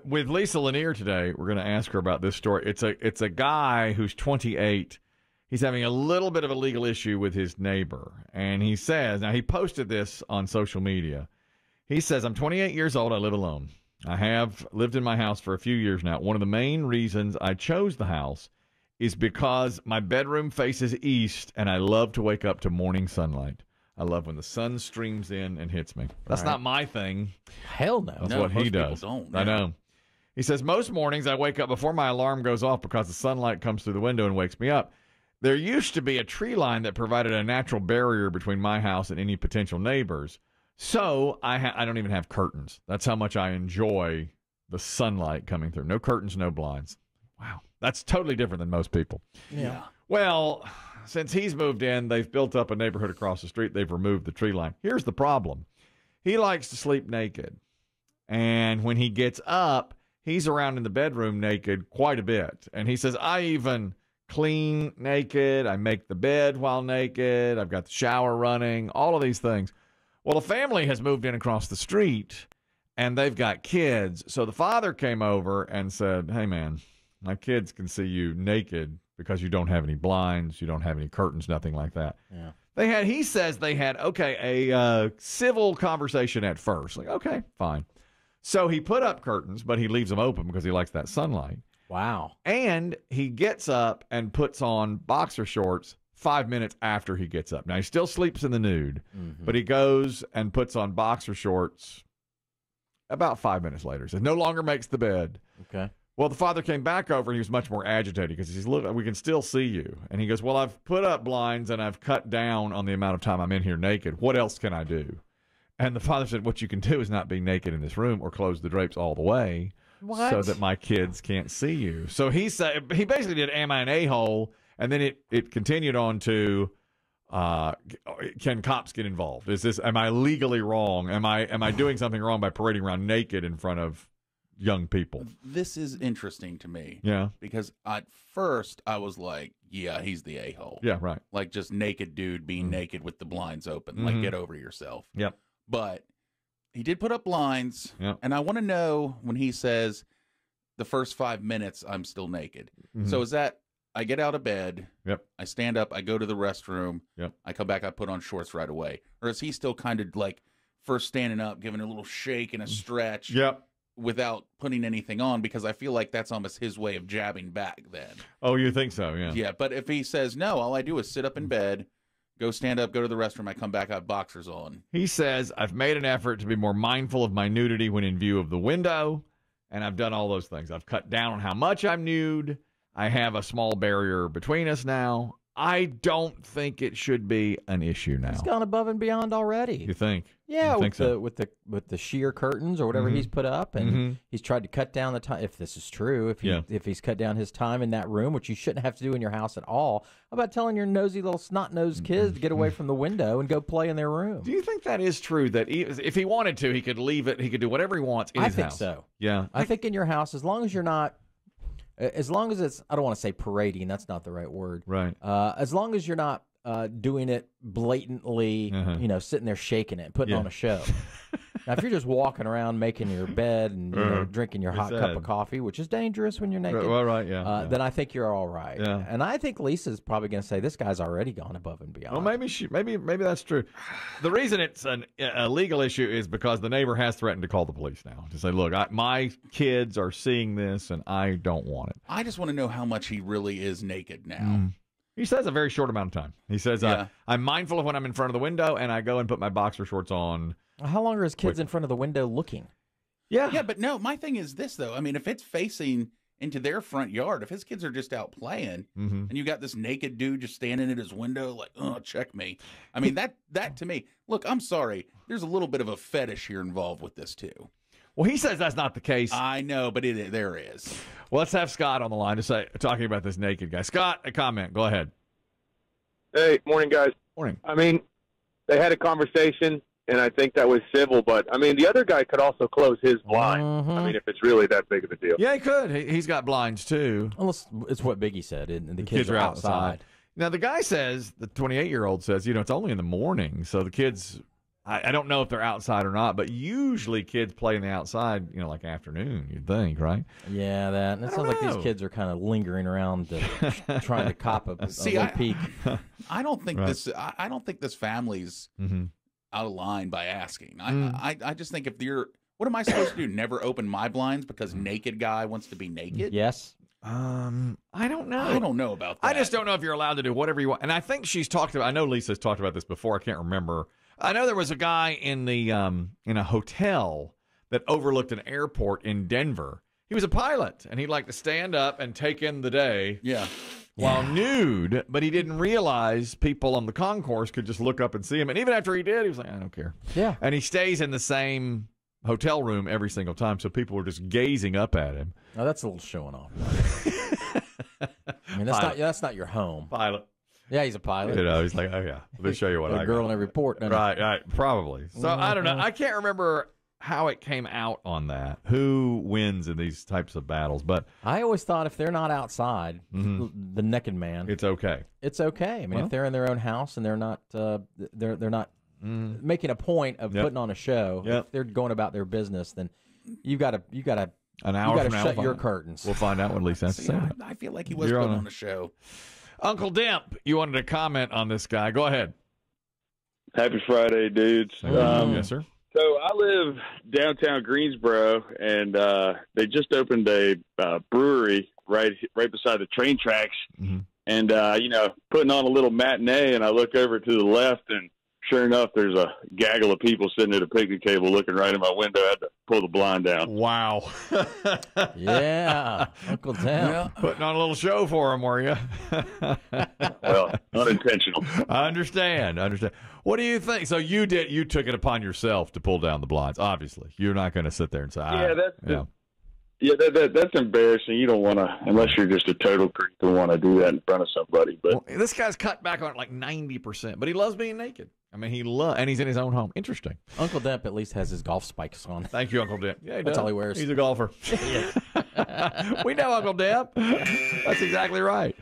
With Lisa Lanier today, we're going to ask her about this story. It's a guy who's 28. He's having a little bit of a legal issue with his neighbor. And he says, now he posted this on social media. He says, I'm 28 years old. I live alone. I have lived in my house for a few years now. One of the main reasons I chose the house is because my bedroom faces east, and I love to wake up to morning sunlight. I love when the sun streams in and hits me. That's not my thing. Hell no. That's what he does. Don't, I know. He says, most mornings I wake up before my alarm goes off because the sunlight comes through the window and wakes me up. There used to be a tree line that provided a natural barrier between my house and any potential neighbors. So I don't even have curtains. That's how much I enjoy the sunlight coming through. No curtains, no blinds. Wow. That's totally different than most people. Yeah. Well, since he's moved in, they've built up a neighborhood across the street. They've removed the tree line. Here's the problem. He likes to sleep naked. And when he gets up, he's around in the bedroom naked quite a bit. And he says, I even clean naked. I make the bed while naked. I've got the shower running, all of these things. Well, a family has moved in across the street, and they've got kids. So the father came over and said, hey, man, my kids can see you naked because you don't have any blinds, you don't have any curtains, nothing like that. Yeah. He says they had, a civil conversation at first. Like, okay, fine. So he put up curtains, but he leaves them open because he likes that sunlight. Wow. And he gets up and puts on boxer shorts 5 minutes after he gets up. Now, he still sleeps in the nude, but he goes and puts on boxer shorts about 5 minutes later. He says, no longer makes the bed. Okay. Well, the father came back over, and he was much more agitated because he says, look, we can still see you. And he goes, well, I've put up blinds, and I've cut down on the amount of time I'm in here naked. What else can I do? And the father said, what you can do is not be naked in this room or close the drapes all the way so that my kids can't see you. So he said, he basically did, am I an a-hole? And then it continued on to, can cops get involved? Am I legally wrong? Am I doing something wrong by parading around naked in front of young people? This is interesting to me. Yeah. Because at first I was like, yeah, he's the a-hole. Yeah, right. Like just naked dude being naked with the blinds open. Like, get over yourself. Yep. But he did put up blinds. Yep. And I want to know when he says the first 5 minutes I'm still naked. So is that I get out of bed, Yep. I stand up, I go to the restroom, Yep. I come back, I put on shorts right away? Or is he still kind of like first standing up, giving a little shake and a stretch? Yep. Without putting anything on, because I feel like that's almost his way of jabbing back then. Oh, you think so? Yeah. Yeah, but if he says, no, all I do is sit up in bed, go stand up, go to the restroom, I come back, I have boxers on. He says, I've made an effort to be more mindful of my nudity when in view of the window, and I've done all those things. I've cut down on how much I'm nude. I have a small barrier between us now. I don't think it should be an issue now. He's gone above and beyond already. You think? Yeah, You think with the sheer curtains or whatever he's put up, and he's tried to cut down the time. If this is true, if he's cut down his time in that room, which you shouldn't have to do in your house at all, how about telling your nosy little snot-nosed kids to get away from the window and go play in their room? Do you think that is true? That if he wanted to, he could leave it. He could do whatever he wants in his house. I think so. Yeah, I think in your house, as long as you're not. As long as it's, I don't want to say parading, that's not the right word. Right. As long as you're not doing it blatantly, sitting there shaking it, putting on a show. Now, if you're just walking around making your bed and drinking your hot cup of coffee, which is dangerous when you're naked, then I think you're all right. Yeah. And I think Lisa's probably going to say this guy's already gone above and beyond. Well, maybe that's true. The reason it's a legal issue is because the neighbor has threatened to call the police now to say, look, my kids are seeing this and I don't want it. I just want to know how much he really is naked now. He says a very short amount of time. He says, I'm mindful of when I'm in front of the window, and I go and put my boxer shorts on. How long are his kids in front of the window looking? Yeah, but no, my thing is this, though. I mean, if it's facing into their front yard, if his kids are just out playing, and you got this naked dude just standing at his window like, oh, check me. I mean, that to me, look, I'm sorry. There's a little bit of a fetish here involved with this, too. Well, he says that's not the case. I know, but there is. Well, let's have Scott on the line talking about this naked guy. Scott, a comment. Go ahead. Hey, morning, guys. Morning. I mean, they had a conversation, and I think that was civil, but, I mean, the other guy could also close his blind. I mean, if it's really that big of a deal. Yeah, he could. He's got blinds, too. Well, it's what Biggie said, and the kids are outside. Now, the guy says, the 28-year-old says, it's only in the morning, so the kids I don't know if they're outside or not, but usually kids play in the outside, like afternoon, you'd think, right? Yeah, that. And it sounds like these kids are kind of lingering around trying to cop a little peek. I don't think I don't think this family's out of line by asking. I just think if you're, what am I supposed to do? Never open my blinds because naked guy wants to be naked? Yes. I don't know. I don't know about that. I just don't know if you're allowed to do whatever you want. And I think she's talked about, I know Lisa's talked about this before. I can't remember. I know there was a guy in a hotel that overlooked an airport in Denver. He was a pilot, and he'd like to stand up and take in the day while nude, but he didn't realize people on the concourse could just look up and see him. And even after he did, he was like, I don't care. Yeah. And he stays in the same hotel room every single time, so people were just gazing up at him. Oh, that's a little showing off. I mean, that's not your home. Pilot. Yeah, he's a pilot. He's like, oh yeah, let me show you what I got. A girl in every port. Right, probably. So I don't know. I can't remember how it came out on that. Who wins in these types of battles? But I always thought if they're not outside, the naked man, it's okay. It's okay. I mean, if they're in their own house and they're not, they're not making a point of putting on a show. If they're going about their business, then you got to an hour from now, shut your curtains. We'll find out what Lisa has to say. I feel like he was putting on a show. Uncle Demm, you wanted to comment on this guy. Go ahead. Happy Friday, dudes. Yes, sir. So I live downtown Greensboro, and they just opened a brewery right beside the train tracks. And, putting on a little matinee, and I look over to the left, and sure enough, there's a gaggle of people sitting at a picnic table looking right in my window. I had to pull the blind down. Wow. Yeah. Uncle Demm. Putting on a little show for him, were you? Well, unintentional. I understand. What do you think? So you took it upon yourself to pull down the blinds, obviously. You're not going to sit there and say, that's embarrassing. You don't want to, unless you're just a total creep, to want to do that in front of somebody. But this guy's cut back on it like 90%, but he loves being naked. I mean, and he's in his own home. Interesting. Uncle Depp at least has his golf spikes on. Thank you, Uncle Depp. Yeah, that's all he wears. He's a golfer. We know Uncle Depp. That's exactly right.